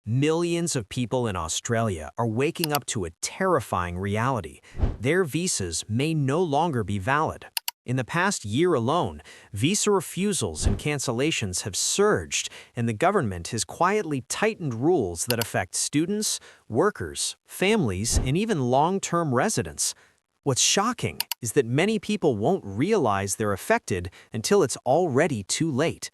Millions of people in Australia are waking up to a terrifying reality. Their visas may no longer be valid. In the past year alone, visa refusals and cancellations have surged, and the government has quietly tightened rules that affect students, workers, families, and even long-term residents. What's shocking is that many people won't realize they're affected until it's already too late.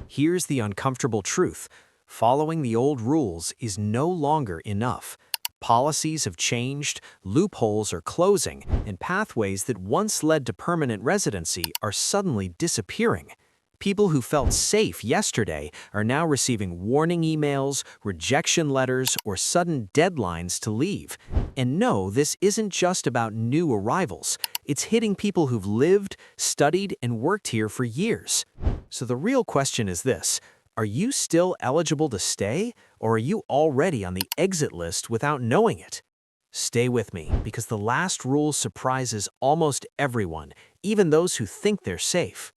Here's the uncomfortable truth. Following the old rules is no longer enough. Policies have changed, loopholes are closing, and pathways that once led to permanent residency are suddenly disappearing. People who felt safe yesterday are now receiving warning emails, rejection letters, or sudden deadlines to leave. And no, this isn't just about new arrivals. It's hitting people who've lived, studied, and worked here for years. So the real question is this. Are you still eligible to stay, or are you already on the exit list without knowing it? Stay with me, because the last rule surprises almost everyone, even those who think they're safe.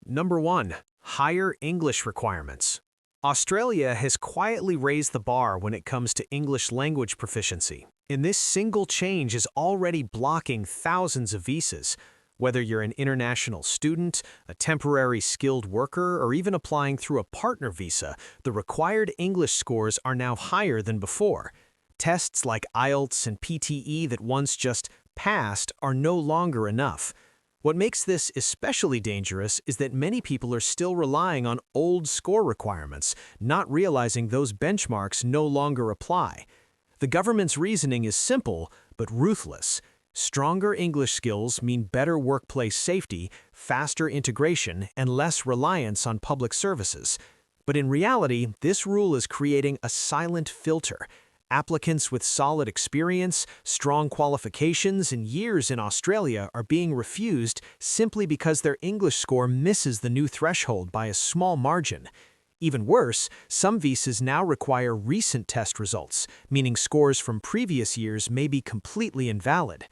Number 1. Higher English requirements. Australia has quietly raised the bar when it comes to English language proficiency, and this single change is already blocking thousands of visas. Whether you're an international student, a temporary skilled worker, or even applying through a partner visa, the required English scores are now higher than before. Tests like IELTS and PTE that once just passed are no longer enough. What makes this especially dangerous is that many people are still relying on old score requirements, not realizing those benchmarks no longer apply. The government's reasoning is simple, but ruthless. Stronger English skills mean better workplace safety, faster integration, and less reliance on public services. But in reality, this rule is creating a silent filter. Applicants with solid experience, strong qualifications, and years in Australia are being refused simply because their English score misses the new threshold by a small margin. Even worse, some visas now require recent test results, meaning scores from previous years may be completely invalid.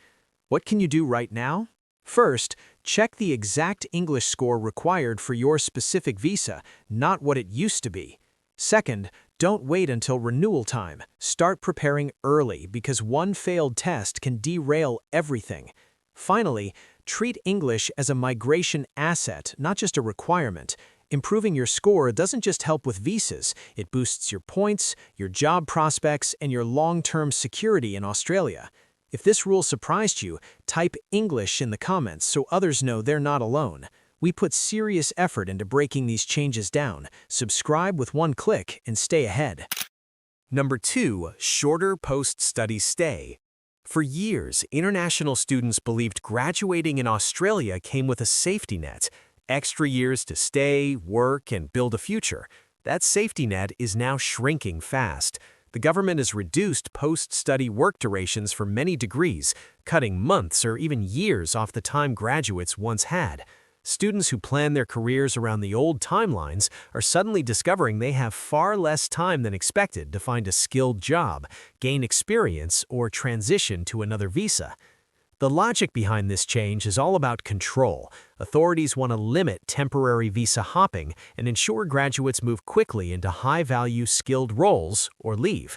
What can you do right now? First, check the exact English score required for your specific visa, not what it used to be. Second, don't wait until renewal time. Start preparing early because one failed test can derail everything. Finally, treat English as a migration asset, not just a requirement. Improving your score doesn't just help with visas, it boosts your points, your job prospects, and your long-term security in Australia. If this rule surprised you, type English in the comments so others know they're not alone. We put serious effort into breaking these changes down. Subscribe with one click and stay ahead. Number 2. Shorter post-study stay. For years, international students believed graduating in Australia came with a safety net. Extra years to stay, work, and build a future. That safety net is now shrinking fast. The government has reduced post-study work durations for many degrees, cutting months or even years off the time graduates once had. Students who plan their careers around the old timelines are suddenly discovering they have far less time than expected to find a skilled job, gain experience, or transition to another visa. The logic behind this change is all about control. Authorities want to limit temporary visa hopping and ensure graduates move quickly into high-value skilled roles or leave.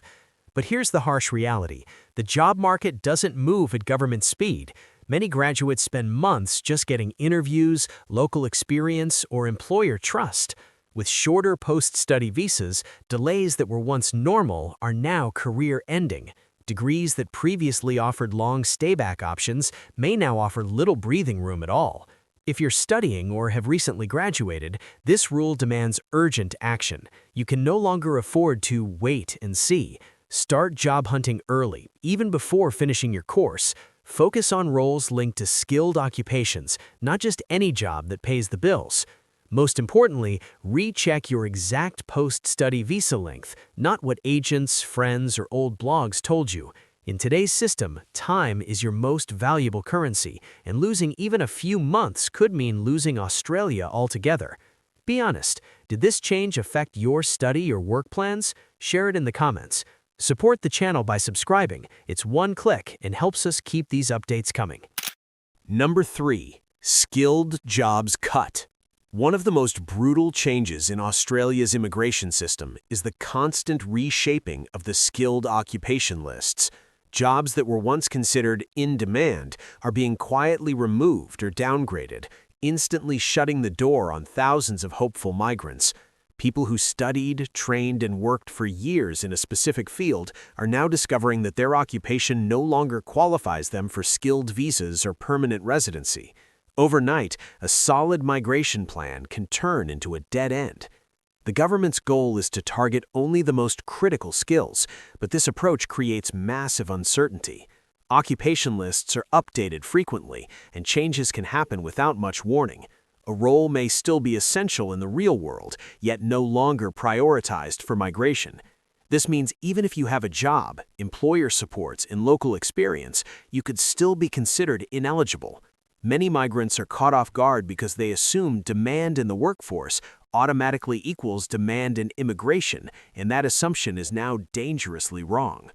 But here's the harsh reality. The job market doesn't move at government speed. Many graduates spend months just getting interviews, local experience, or employer trust. With shorter post-study visas, delays that were once normal are now career-ending. Degrees that previously offered long stayback options may now offer little breathing room at all. If you're studying or have recently graduated, this rule demands urgent action. You can no longer afford to wait and see. Start job hunting early, even before finishing your course. Focus on roles linked to skilled occupations, not just any job that pays the bills. Most importantly, recheck your exact post-study visa length, not what agents, friends, or old blogs told you. In today's system, time is your most valuable currency, and losing even a few months could mean losing Australia altogether. Be honest, did this change affect your study or work plans? Share it in the comments. Support the channel by subscribing. It's one click and helps us keep these updates coming. Number 3. Skilled jobs cut. One of the most brutal changes in Australia's immigration system is the constant reshaping of the skilled occupation lists. Jobs that were once considered in demand are being quietly removed or downgraded, instantly shutting the door on thousands of hopeful migrants. People who studied, trained, and worked for years in a specific field are now discovering that their occupation no longer qualifies them for skilled visas or permanent residency. Overnight, a solid migration plan can turn into a dead end. The government's goal is to target only the most critical skills, but this approach creates massive uncertainty. Occupation lists are updated frequently, and changes can happen without much warning. A role may still be essential in the real world, yet no longer prioritized for migration. This means even if you have a job, employer supports, and local experience, you could still be considered ineligible. Many migrants are caught off guard because they assume demand in the workforce automatically equals demand in immigration, and that assumption is now dangerously wrong.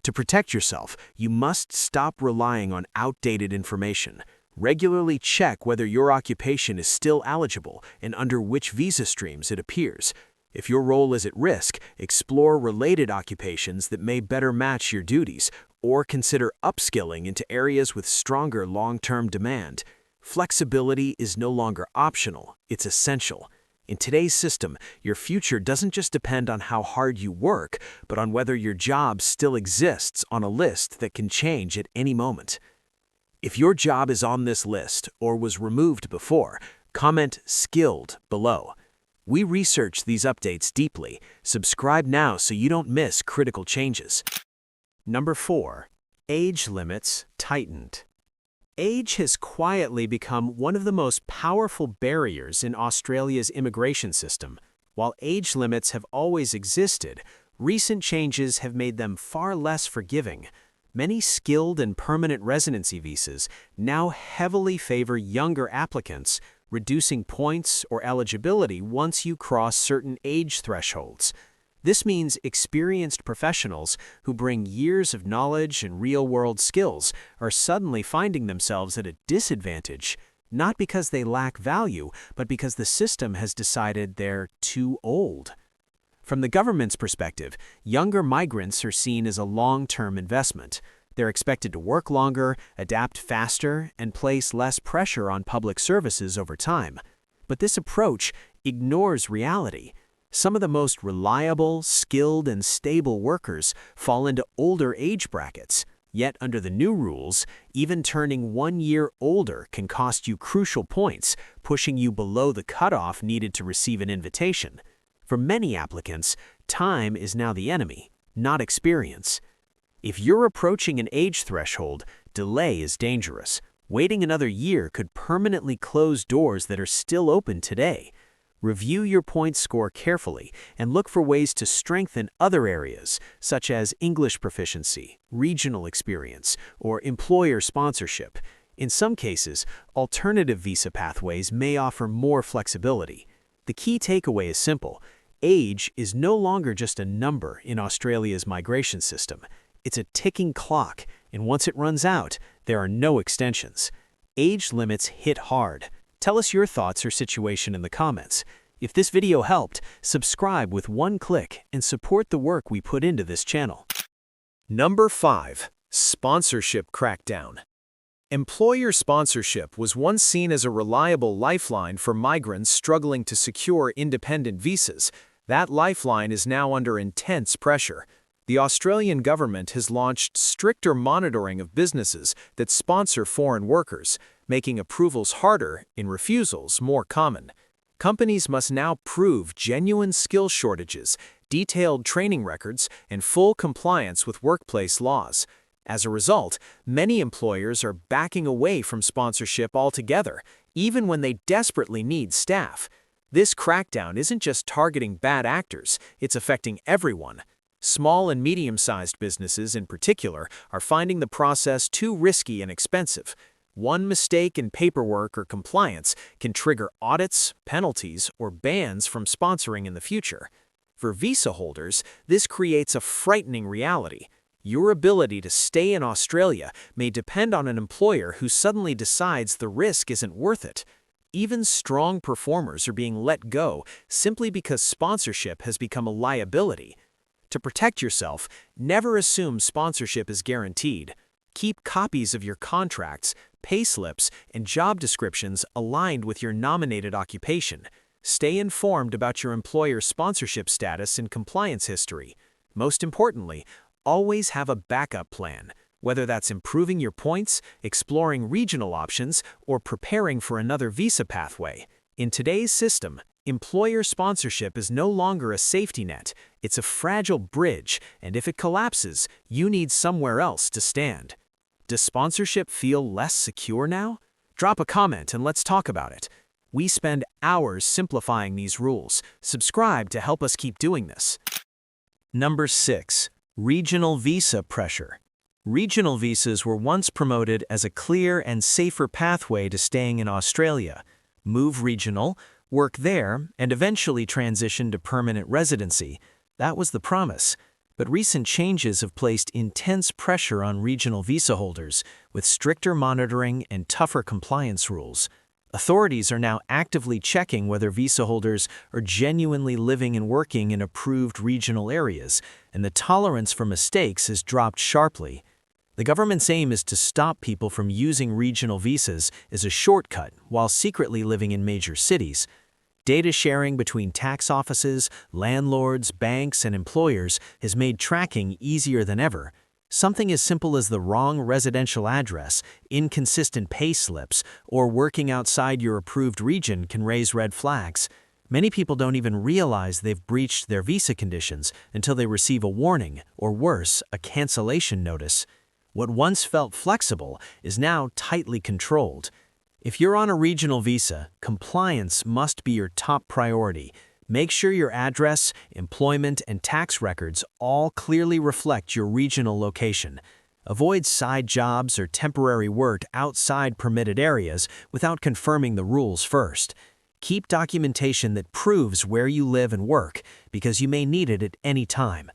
To protect yourself, you must stop relying on outdated information. Regularly check whether your occupation is still eligible and under which visa streams it appears. If your role is at risk, explore related occupations that may better match your duties, or consider upskilling into areas with stronger long-term demand. Flexibility is no longer optional, it's essential. In today's system, your future doesn't just depend on how hard you work, but on whether your job still exists on a list that can change at any moment. If your job is on this list or was removed before, comment "skilled" below. We research these updates deeply. Subscribe now so you don't miss critical changes. Number 4. Age limits tightened. Age has quietly become one of the most powerful barriers in Australia's immigration system. While age limits have always existed, recent changes have made them far less forgiving. Many skilled and permanent residency visas now heavily favor younger applicants, reducing points or eligibility once you cross certain age thresholds. This means experienced professionals who bring years of knowledge and real-world skills are suddenly finding themselves at a disadvantage, not because they lack value, but because the system has decided they're too old. From the government's perspective, younger migrants are seen as a long-term investment. They're expected to work longer, adapt faster, and place less pressure on public services over time. But this approach ignores reality. Some of the most reliable, skilled, and stable workers fall into older age brackets. Yet under the new rules, even turning 1 year older can cost you crucial points, pushing you below the cutoff needed to receive an invitation. For many applicants, time is now the enemy, not experience. If you're approaching an age threshold, delay is dangerous. Waiting another year could permanently close doors that are still open today. Review your points score carefully and look for ways to strengthen other areas, such as English proficiency, regional experience, or employer sponsorship. In some cases, alternative visa pathways may offer more flexibility. The key takeaway is simple. Age is no longer just a number in Australia's migration system. It's a ticking clock, and once it runs out, there are no extensions. Age limits hit hard. Tell us your thoughts or situation in the comments. If this video helped, subscribe with one click and support the work we put into this channel. Number 5. Sponsorship crackdown. Employer sponsorship was once seen as a reliable lifeline for migrants struggling to secure independent visas. That lifeline is now under intense pressure. The Australian government has launched stricter monitoring of businesses that sponsor foreign workers, making approvals harder and refusals more common. Companies must now prove genuine skill shortages, detailed training records, and full compliance with workplace laws. As a result, many employers are backing away from sponsorship altogether, even when they desperately need staff. This crackdown isn't just targeting bad actors, it's affecting everyone. Small and medium-sized businesses in particular are finding the process too risky and expensive. One mistake in paperwork or compliance can trigger audits, penalties, or bans from sponsoring in the future. For visa holders, this creates a frightening reality. Your ability to stay in Australia may depend on an employer who suddenly decides the risk isn't worth it. Even strong performers are being let go simply because sponsorship has become a liability. To protect yourself, never assume sponsorship is guaranteed. Keep copies of your contracts, payslips, and job descriptions aligned with your nominated occupation. Stay informed about your employer's sponsorship status and compliance history. Most importantly, always have a backup plan, whether that's improving your points, exploring regional options, or preparing for another visa pathway. In today's system, employer sponsorship is no longer a safety net, it's a fragile bridge, and if it collapses, you need somewhere else to stand. Does sponsorship feel less secure now? Drop a comment and let's talk about it. We spend hours simplifying these rules. Subscribe to help us keep doing this. Number 6. Regional visa pressure. Regional visas were once promoted as a clear and safer pathway to staying in Australia. Move regional, work there, and eventually transition to permanent residency. That was the promise. But recent changes have placed intense pressure on regional visa holders, with stricter monitoring and tougher compliance rules. Authorities are now actively checking whether visa holders are genuinely living and working in approved regional areas, and the tolerance for mistakes has dropped sharply. The government's aim is to stop people from using regional visas as a shortcut while secretly living in major cities. Data sharing between tax offices, landlords, banks, and employers has made tracking easier than ever. Something as simple as the wrong residential address, inconsistent pay slips, or working outside your approved region can raise red flags. Many people don't even realize they've breached their visa conditions until they receive a warning, or worse, a cancellation notice. What once felt flexible is now tightly controlled. If you're on a regional visa, compliance must be your top priority. Make sure your address, employment, and tax records all clearly reflect your regional location. Avoid side jobs or temporary work outside permitted areas without confirming the rules first. Keep documentation that proves where you live and work, because you may need it at any time.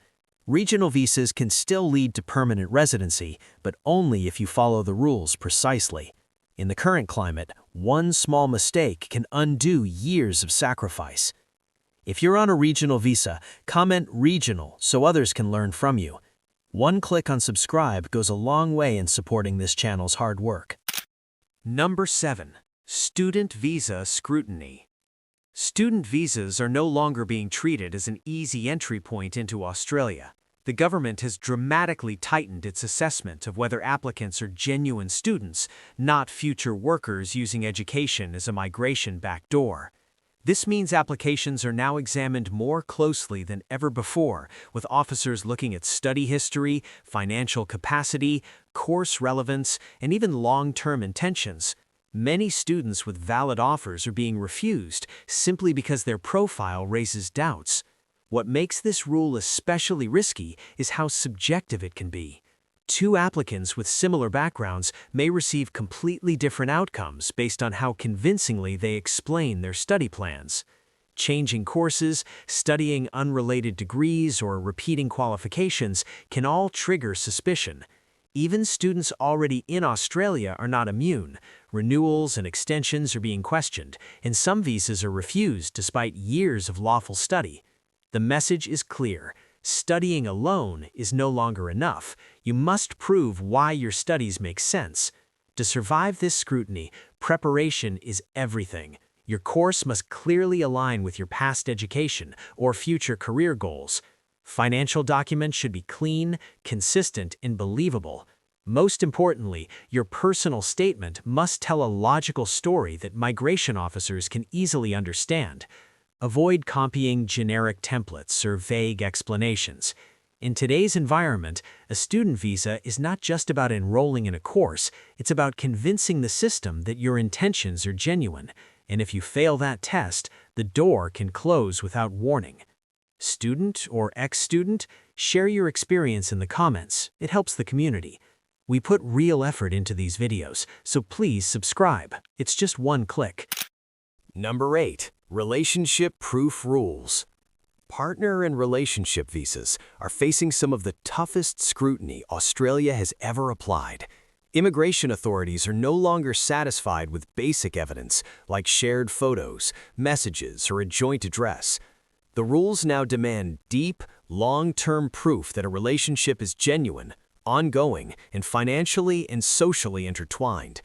Regional visas can still lead to permanent residency, but only if you follow the rules precisely. In the current climate, one small mistake can undo years of sacrifice. If you're on a regional visa, comment regional so others can learn from you. One click on subscribe goes a long way in supporting this channel's hard work. Number 7. Student visa scrutiny. Student visas are no longer being treated as an easy entry point into Australia. The government has dramatically tightened its assessment of whether applicants are genuine students, not future workers using education as a migration backdoor. This means applications are now examined more closely than ever before, with officers looking at study history, financial capacity, course relevance, and even long-term intentions. Many students with valid offers are being refused simply because their profile raises doubts. What makes this rule especially risky is how subjective it can be. Two applicants with similar backgrounds may receive completely different outcomes based on how convincingly they explain their study plans. Changing courses, studying unrelated degrees, or repeating qualifications can all trigger suspicion. Even students already in Australia are not immune. Renewals and extensions are being questioned, and some visas are refused despite years of lawful study. The message is clear. Studying alone is no longer enough. You must prove why your studies make sense. To survive this scrutiny, preparation is everything. Your course must clearly align with your past education or future career goals. Financial documents should be clean, consistent, and believable. Most importantly, your personal statement must tell a logical story that migration officers can easily understand. Avoid copying generic templates or vague explanations. In today's environment, a student visa is not just about enrolling in a course, it's about convincing the system that your intentions are genuine. And if you fail that test, the door can close without warning. Student or ex-student, share your experience in the comments. It helps the community. We put real effort into these videos, so please subscribe. It's just one click. Number 8. Relationship-proof rules. Partner and relationship visas are facing some of the toughest scrutiny Australia has ever applied. Immigration authorities are no longer satisfied with basic evidence like shared photos, messages, or a joint address. The rules now demand deep, long-term proof that a relationship is genuine, ongoing, and financially and socially intertwined.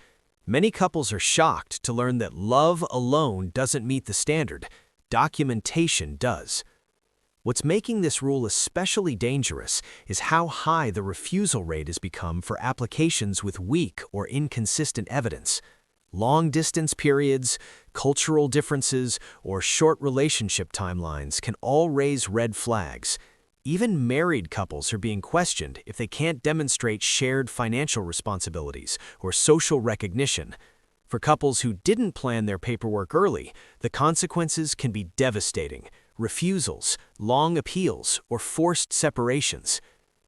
Many couples are shocked to learn that love alone doesn't meet the standard. Documentation does. What's making this rule especially dangerous is how high the refusal rate has become for applications with weak or inconsistent evidence. Long distance periods, cultural differences, or short relationship timelines can all raise red flags. Even married couples are being questioned if they can't demonstrate shared financial responsibilities or social recognition. For couples who didn't plan their paperwork early, the consequences can be devastating: refusals, long appeals, or forced separations.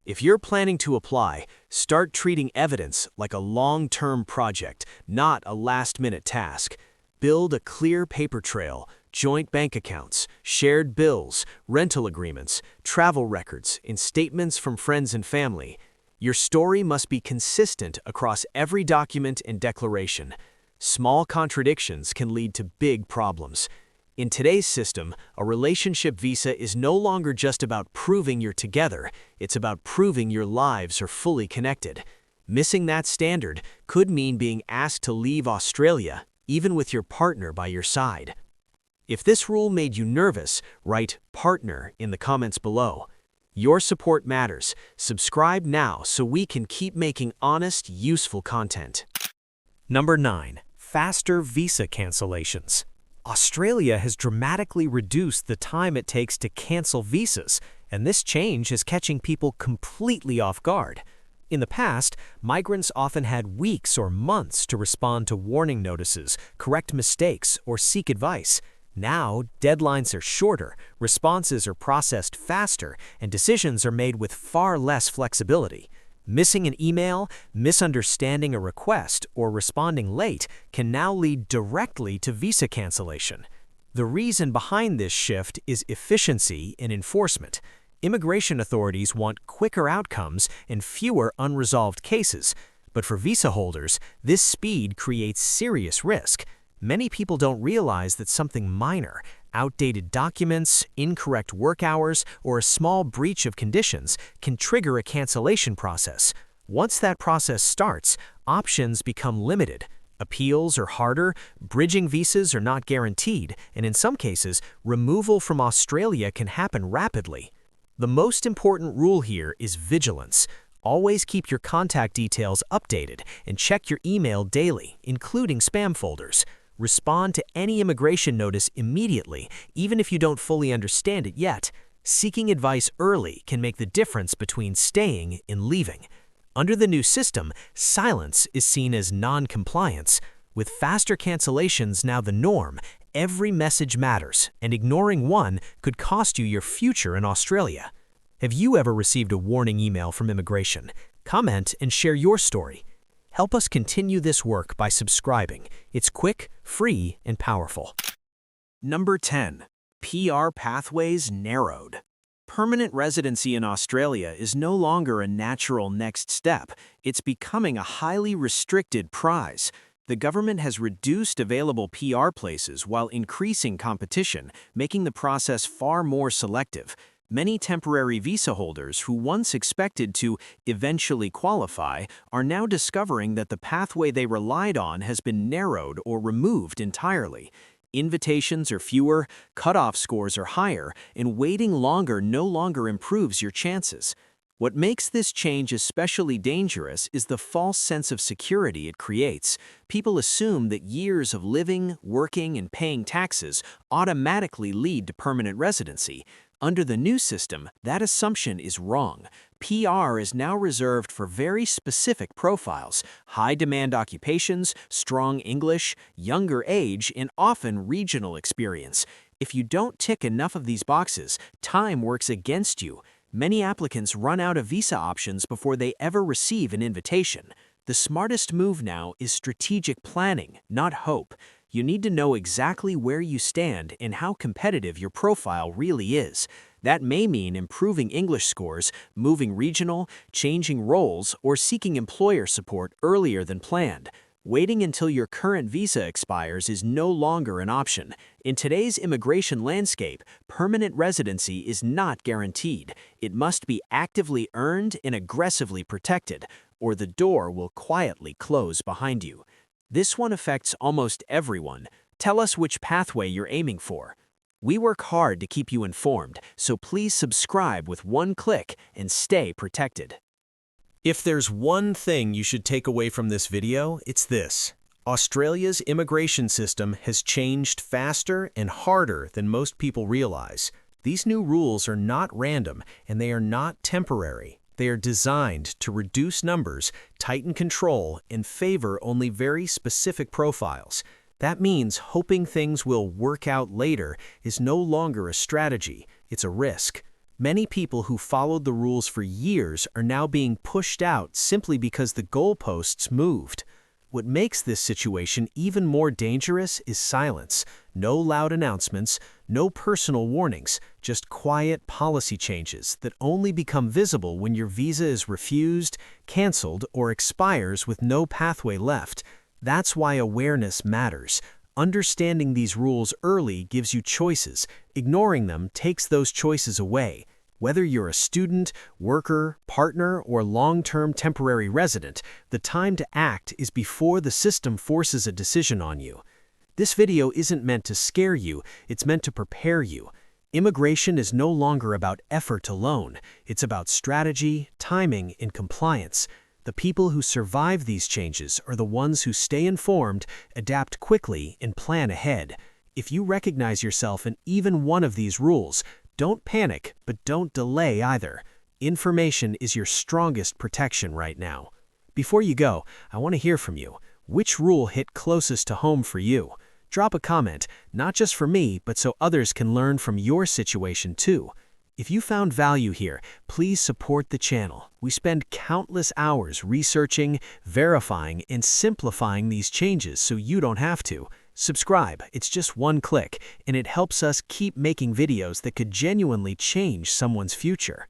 If you're planning to apply, start treating evidence like a long-term project, not a last-minute task. Build a clear paper trail: joint bank accounts, shared bills, rental agreements, travel records, and statements from friends and family. Your story must be consistent across every document and declaration. Small contradictions can lead to big problems. In today's system, a relationship visa is no longer just about proving you're together, it's about proving your lives are fully connected. Missing that standard could mean being asked to leave Australia, even with your partner by your side. If this rule made you nervous, write "partner" in the comments below. Your support matters. Subscribe now so we can keep making honest, useful content. Number 9. Faster visa cancellations. Australia has dramatically reduced the time it takes to cancel visas, and this change is catching people completely off guard. In the past, migrants often had weeks or months to respond to warning notices, correct mistakes, or seek advice. Now, deadlines are shorter, responses are processed faster, and decisions are made with far less flexibility. Missing an email, misunderstanding a request, or responding late can now lead directly to visa cancellation. The reason behind this shift is efficiency in enforcement. Immigration authorities want quicker outcomes and fewer unresolved cases, but for visa holders, this speed creates serious risk. Many people don't realize that something minor, outdated documents, incorrect work hours, or a small breach of conditions can trigger a cancellation process. Once that process starts, options become limited. Appeals are harder, bridging visas are not guaranteed, and in some cases, removal from Australia can happen rapidly. The most important rule here is vigilance. Always keep your contact details updated and check your email daily, including spam folders. Respond to any immigration notice immediately, even if you don't fully understand it yet. Seeking advice early can make the difference between staying and leaving. Under the new system, silence is seen as non-compliance. With faster cancellations now the norm, every message matters, and ignoring one could cost you your future in Australia. Have you ever received a warning email from immigration? Comment and share your story. Help us continue this work by subscribing. It's quick, free, and powerful. Number 10. PR pathways narrowed. Permanent residency in Australia is no longer a natural next step. It's becoming a highly restricted prize. The government has reduced available PR places while increasing competition, making the process far more selective. Many temporary visa holders who once expected to eventually qualify are now discovering that the pathway they relied on has been narrowed or removed entirely. Invitations are fewer, cutoff scores are higher, and waiting longer no longer improves your chances. What makes this change especially dangerous is the false sense of security it creates. People assume that years of living, working, and paying taxes automatically lead to permanent residency. Under the new system, that assumption is wrong. PR is now reserved for very specific profiles: high-demand occupations, strong English, younger age, and often regional experience. If you don't tick enough of these boxes, time works against you. Many applicants run out of visa options before they ever receive an invitation. The smartest move now is strategic planning, not hope. You need to know exactly where you stand and how competitive your profile really is. That may mean improving English scores, moving regional, changing roles, or seeking employer support earlier than planned. Waiting until your current visa expires is no longer an option. In today's immigration landscape, permanent residency is not guaranteed. It must be actively earned and aggressively protected, or the door will quietly close behind you. This one affects almost everyone. Tell us which pathway you're aiming for. We work hard to keep you informed, so please subscribe with one click and stay protected. If there's one thing you should take away from this video, it's this. Australia's immigration system has changed faster and harder than most people realize. These new rules are not random, and they are not temporary. They are designed to reduce numbers, tighten control, and favor only very specific profiles. That means hoping things will work out later is no longer a strategy, it's a risk. Many people who followed the rules for years are now being pushed out simply because the goalposts moved. What makes this situation even more dangerous is silence. No loud announcements, no personal warnings, just quiet policy changes that only become visible when your visa is refused, canceled, or expires with no pathway left. That's why awareness matters. Understanding these rules early gives you choices. Ignoring them takes those choices away. Whether you're a student, worker, partner, or long-term temporary resident, the time to act is before the system forces a decision on you. This video isn't meant to scare you, it's meant to prepare you. Immigration is no longer about effort alone, it's about strategy, timing, and compliance. The people who survive these changes are the ones who stay informed, adapt quickly, and plan ahead. If you recognize yourself in even one of these rules, don't panic, but don't delay either. Information is your strongest protection right now. Before you go, I want to hear from you. Which rule hit closest to home for you? Drop a comment, not just for me, but so others can learn from your situation too. If you found value here, please support the channel. We spend countless hours researching, verifying, and simplifying these changes so you don't have to. Subscribe, it's just one click, and it helps us keep making videos that could genuinely change someone's future.